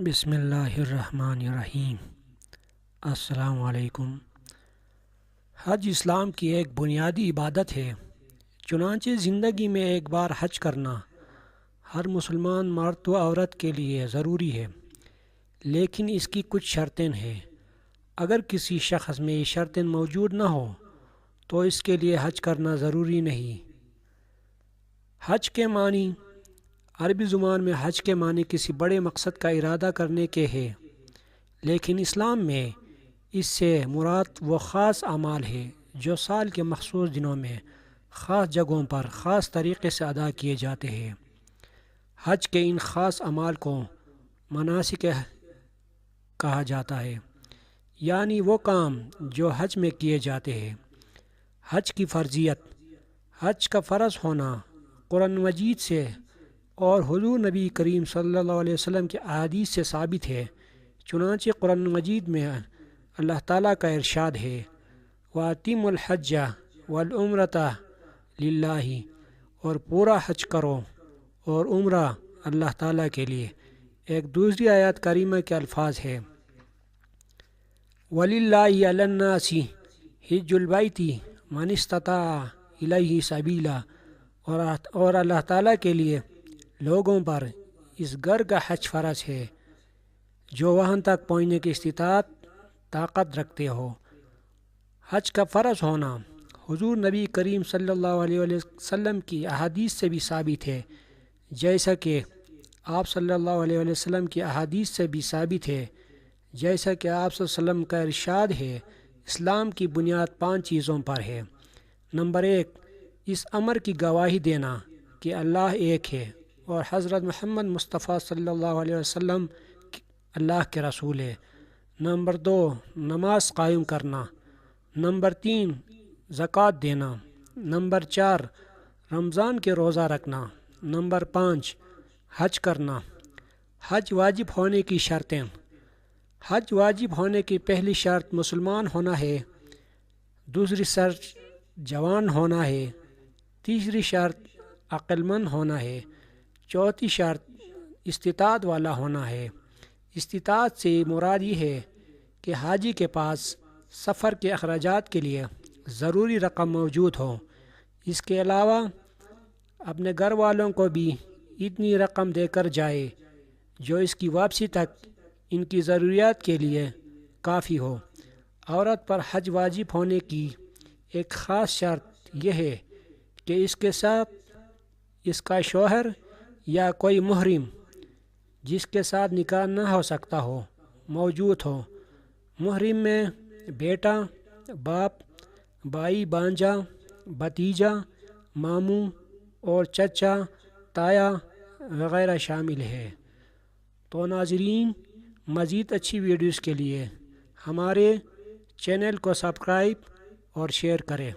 بسم اللہ الرحمن الرحیم۔ السلام علیکم۔ حج اسلام کی ایک بنیادی عبادت ہے، چنانچہ زندگی میں ایک بار حج کرنا ہر مسلمان مرد و عورت کے لیے ضروری ہے، لیکن اس کی کچھ شرطیں ہیں۔ اگر کسی شخص میں یہ شرطیں موجود نہ ہوں تو اس کے لیے حج کرنا ضروری نہیں۔ حج کے معنی عربی زبان میں حج کے معنی کسی بڑے مقصد کا ارادہ کرنے کے ہے، لیکن اسلام میں اس سے مراد وہ خاص اعمال ہے جو سال کے مخصوص دنوں میں خاص جگہوں پر خاص طریقے سے ادا کیے جاتے ہیں۔ حج کے ان خاص اعمال کو مناسک کہا جاتا ہے، یعنی وہ کام جو حج میں کیے جاتے ہیں۔ حج کی فرضیت، حج کا فرض ہونا قرآن مجید سے اور حضور نبی کریم صلی اللہ علیہ وسلم کے احادیث سے ثابت ہے۔ چنانچہ قرآن مجید میں اللہ تعالیٰ کا ارشاد ہے، وَأَتِمُّوا الْحَجَّ وَالْعُمْرَةَ لِلَّهِ، اور پورا حج کرو اور عمرہ اللہ تعالیٰ کے لیے۔ ایک دوسری آیات کریمہ کے الفاظ ہے، وَلِلَّهِ عَلَى النَّاسِ حِجُّ الْبَيْتِ مَنِ اسْتَطَاعَ إِلَيْهِ سَبِيلًا، اور اللہ تعالیٰ کے لیے لوگوں پر اس گھر کا حج فرض ہے جو وہاں تک پہنچنے کی طاقت رکھتے ہو۔ حج کا فرض ہونا حضور نبی کریم صلی اللہ علیہ وسلم کی احادیث سے بھی ثابت ہے، جیسا کہ آپ صلی اللہ علیہ وسلم کی احادیث سے بھی ثابت ہے، جیسا کہ آپ صلی اللہ علیہ وسلم کا ارشاد ہے۔ اسلام کی بنیاد 5 چیزوں پر ہے۔ نمبر 1، اس امر کی گواہی دینا کہ اللہ ایک ہے اور حضرت محمد مصطفیٰ صلی اللہ علیہ وسلم اللہ کے رسول ہے۔ نمبر 2، نماز قائم کرنا۔ نمبر 3، زکوٰۃ دینا۔ نمبر 4، رمضان کے روزہ رکھنا۔ نمبر 5، حج کرنا۔ حج واجب ہونے کی شرطیں۔ حج واجب ہونے کی پہلی شرط مسلمان ہونا ہے، دوسری شرط جوان ہونا ہے، تیسری شرط عقل مند ہونا ہے، چوتھی شرط استطاعت والا ہونا ہے۔ استطاعت سے مراد یہ ہے کہ حاجی کے پاس سفر کے اخراجات کے لیے ضروری رقم موجود ہو۔ اس کے علاوہ اپنے گھر والوں کو بھی اتنی رقم دے کر جائے جو اس کی واپسی تک ان کی ضروریات کے لیے کافی ہو۔ عورت پر حج واجب ہونے کی ایک خاص شرط یہ ہے کہ اس کے ساتھ اس کا شوہر یا کوئی محرم جس کے ساتھ نکاح نہ ہو سکتا ہو موجود ہو۔ محرم میں بیٹا، باپ، بھائی، بھانجا، بھتیجا، ماموں اور چچا، تایا وغیرہ شامل ہے۔ تو ناظرین، مزید اچھی ویڈیوز کے لیے ہمارے چینل کو سبسکرائب اور شیئر کریں۔